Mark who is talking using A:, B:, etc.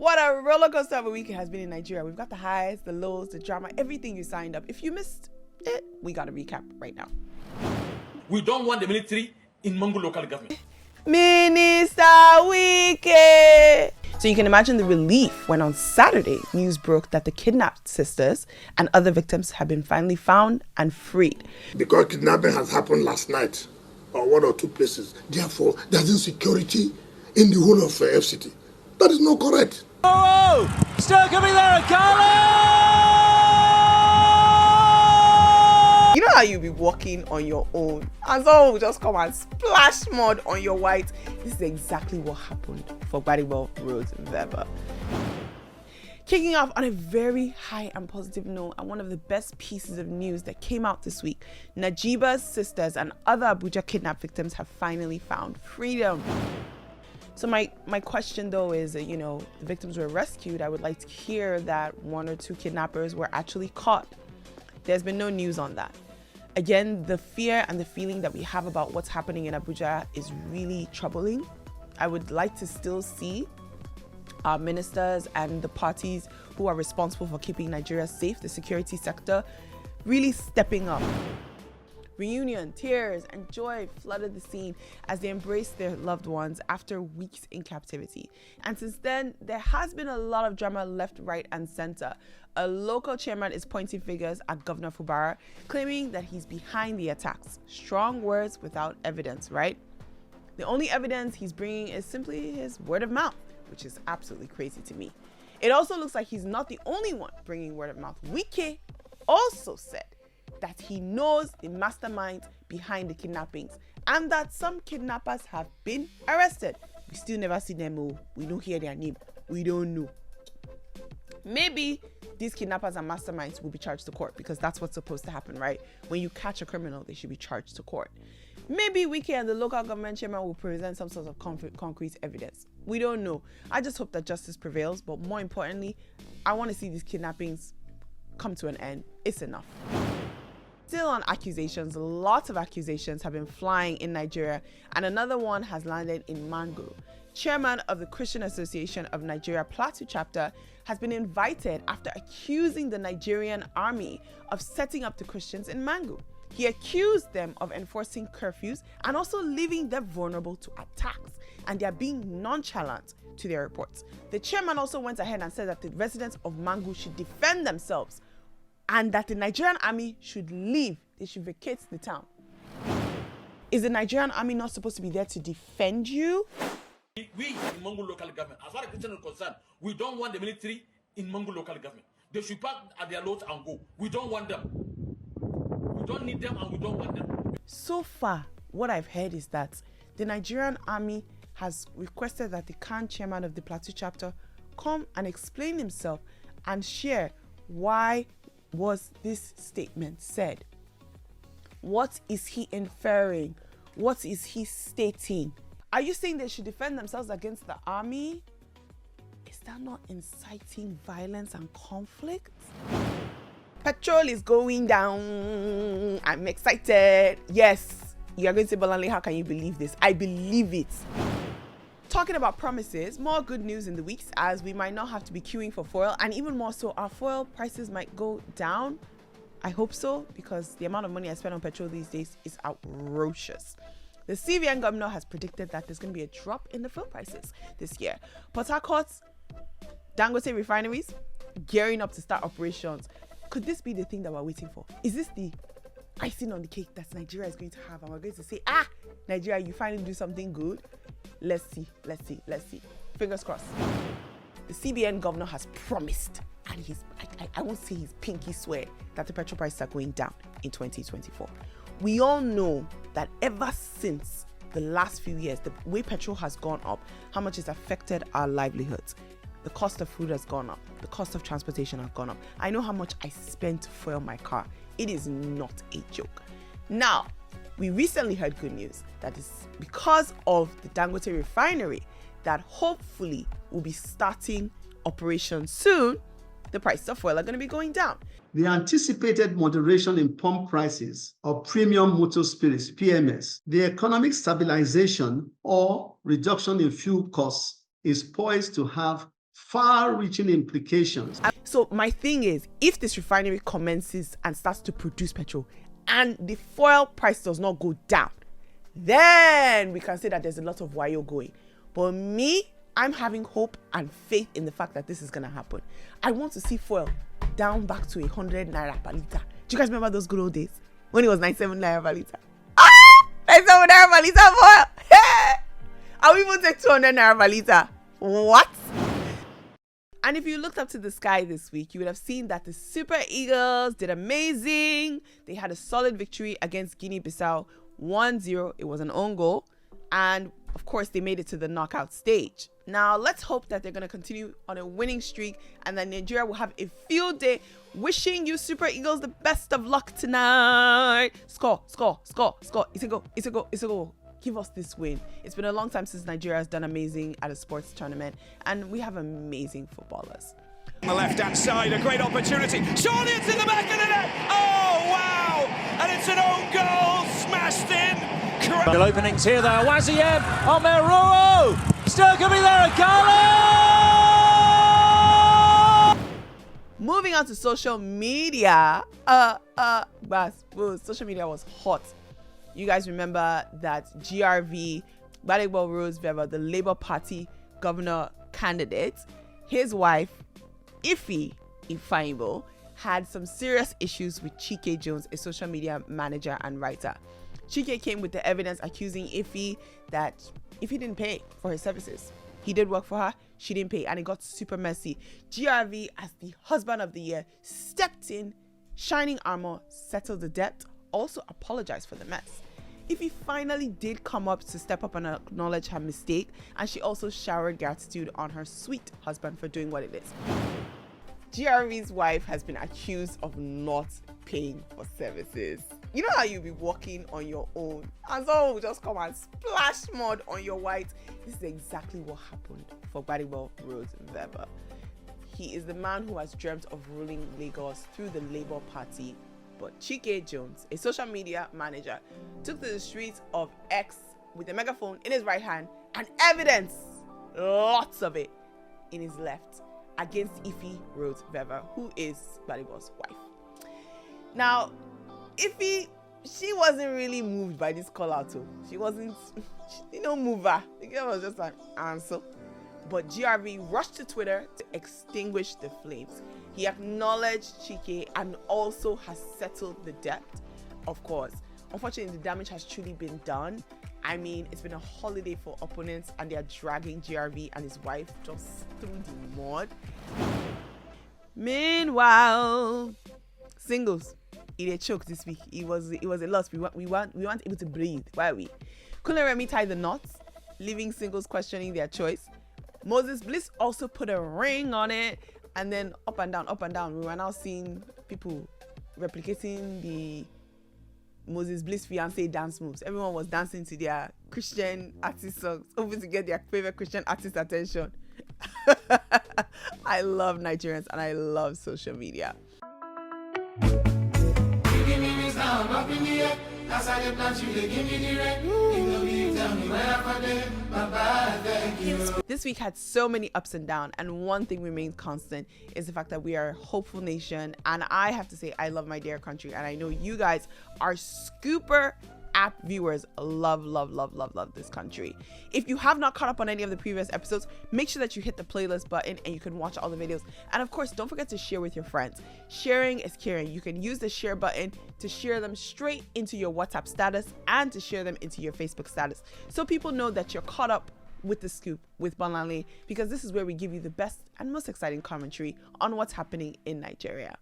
A: What a roller coaster of a week it has been in Nigeria. We've got the highs, the lows, the drama, everything you signed up. If you missed it, we got to recap right now.
B: We don't want the military in Mangu local government.
A: Minister Wike. So you can imagine the relief when on Saturday, news broke that the kidnapped sisters and other victims have been finally found and freed.
C: Because kidnapping has happened last night, or one or two places, therefore there's insecurity in the whole of FCT. That is not correct.
D: Oh, still coming there, Olukanni!
A: You know how you be walking on your own and someone will just come and splash mud on your white? This is exactly what happened for Bolanle Road Weber. Kicking off on a very high and positive note, and one of the best pieces of news that came out this week, Najiba's sisters and other Abuja kidnap victims have finally found freedom. So my question though is, the victims were rescued. I would like to hear that one or two kidnappers were actually caught. There's been no news on that. Again, the fear and the feeling that we have about what's happening in Abuja is really troubling. I would like to still see our ministers and the parties who are responsible for keeping Nigeria safe, the security sector, really stepping up. Reunion, tears, and joy flooded the scene as they embraced their loved ones after weeks in captivity. And since then, there has been a lot of drama left, right, and center. A local chairman is pointing fingers at Governor Fubara, claiming that he's behind the attacks. Strong words without evidence, right? The only evidence he's bringing is simply his word of mouth, which is absolutely crazy to me. It also looks like he's not the only one bringing word of mouth. Wike also said that he knows the mastermind behind the kidnappings and that some kidnappers have been arrested. We still never see them. We don't hear their name. We don't know. Maybe these kidnappers and masterminds will be charged to court because that's what's supposed to happen, right? When you catch a criminal, they should be charged to court. Maybe Wike and the local government chairman will present some sort of concrete evidence. We don't know. I just hope that justice prevails, but more importantly, I want to see these kidnappings come to an end. It's enough. Still on accusations, lots of accusations have been flying in Nigeria, and another one has landed in Mangu. Chairman of the Christian Association of Nigeria Plateau chapter has been invited after accusing the Nigerian army of setting up the Christians in Mangu. He accused them of enforcing curfews and also leaving them vulnerable to attacks, and they are being nonchalant to their reports. The chairman also went ahead and said that the residents of Mangu should defend themselves and that the Nigerian army should leave. They should vacate the town. Is the Nigerian army not supposed to be there to defend you?
B: We in Mangu local government, as far as Christians are concerned, we don't want the military in Mangu local government. They should pack at their loads and go. We don't want them. We don't need them and we don't want them.
A: So far, what I've heard is that the Nigerian army has requested that the Khan chairman of the Plateau chapter come and explain himself and share why was this statement said. What is he inferring? What is he stating? Are you saying they should defend themselves against the army? Is that not inciting violence and conflict? Petrol is going down. I'm excited. Yes, you are going to say, Bolanle, how can you believe this? I believe it. Talking about promises, more good news in the weeks as we might not have to be queuing for fuel, and even more so, our fuel prices might go down. I hope so, because the amount of money I spend on petrol these days is outrageous. The CBN governor has predicted that there's going to be a drop in the fuel prices this year. Port Harcourt's Dangote refineries gearing up to start operations. Could this be the thing that we're waiting for? Is this the icing on the cake that Nigeria is going to have, and we're going to say, Nigeria, you finally do something good? Let's see. Fingers crossed. The CBN governor has promised, and I won't say his pinky swear, that the petrol prices are going down in 2024. We all know that ever since the last few years, the way petrol has gone up, how much it's affected our livelihoods. The cost of food has gone up. The cost of transportation has gone up. I know how much I spent to fuel my car. It is not a joke. Now, we recently heard good news that is because of the Dangote refinery that hopefully will be starting operations soon, the prices of oil are going to be going down.
E: The anticipated moderation in pump prices of premium motor spirits, PMS, the economic stabilization or reduction in fuel costs is poised to have far-reaching implications.
A: So my thing is, if this refinery commences and starts to produce petrol and the fuel price does not go down, then we can say that there's a lot of wayo going. But me, I'm having hope and faith in the fact that this is going to happen. I want to see fuel down back to 100 naira per liter. Do you guys remember those good old days when it was 97 naira per liter? 97 naira per liter fuel. I will even take 200 naira per liter. What? And if you looked up to the sky this week, you would have seen that the Super Eagles did amazing. They had a solid victory against Guinea-Bissau, 1-0. It was an own goal. And of course, they made it to the knockout stage. Now, let's hope that they're going to continue on a winning streak and that Nigeria will have a field day. Wishing you Super Eagles the best of luck tonight. Score, score, score, score. It's a goal, it's a goal, it's a goal. Give us this win. It's been a long time since Nigeria has done amazing at a sports tournament, and we have amazing footballers.
D: On the left-hand side, a great opportunity. Surely it's in the back of the net. Oh, wow! And it's an own goal, smashed in. The openings here, though. Waziem, Omeruru. Still could be there, Akala!
A: Moving on to social media. Social media was hot. You guys remember that GRV, Bolanle Olukanni, the Labour Party governor candidate, his wife, Ife Ifeanyibo, had some serious issues with Chike Jones, a social media manager and writer. Chike came with the evidence accusing Ife that Ife didn't pay for his services. He did work for her, she didn't pay, and it got super messy. GRV, as the husband of the year, stepped in, shining armor, settled the debt, also apologized for the mess. Ife finally did come up to step up and acknowledge her mistake, and she also showered gratitude on her sweet husband for doing what it is. GRV's wife has been accused of not paying for services. You know how you be walking on your own and someone will just come and splash mud on your white? This is exactly what happened for Bolanle Olukanni. He is the man who has dreamt of ruling Lagos through the Labour Party. But Chike Jones, a social media manager, took to the streets of X with a megaphone in his right hand and evidence, lots of it, in his left, against Ife Olukanni, who is Bolanle's wife. Now, Ife, she wasn't really moved by this call out. She didn't move her. The girl was just like, answer. But GRV rushed to Twitter to extinguish the flames. He acknowledged Chike and also has settled the debt, of course. Unfortunately, the damage has truly been done. I mean, it's been a holiday for opponents and they are dragging GRV and his wife just through the mud. Meanwhile, singles, it choked this week. It was a loss. We weren't able to breathe. Why are we? Couldn't Remy tie the knots, leaving singles questioning their choice. Moses Bliss also put a ring on it, and then up and down. We were now seeing people replicating the Moses Bliss fiancé dance moves. Everyone was dancing to their Christian artist songs, hoping to get their favorite Christian artist attention. I love Nigerians and I love social media. This week had so many ups and downs, and one thing remains constant is the fact that we are a hopeful nation, and I have to say I love my dear country, and I know you guys are Scooper app viewers love this country. If you have not caught up on any of the previous episodes, make sure that you hit the playlist button and you can watch all the videos. And of course, don't forget to share with your friends. Sharing is caring. You can use the share button to share them straight into your WhatsApp status and to share them into your Facebook status, so people know that you're caught up with the Scoop with Bolanle, because this is where we give you the best and most exciting commentary on what's happening in Nigeria.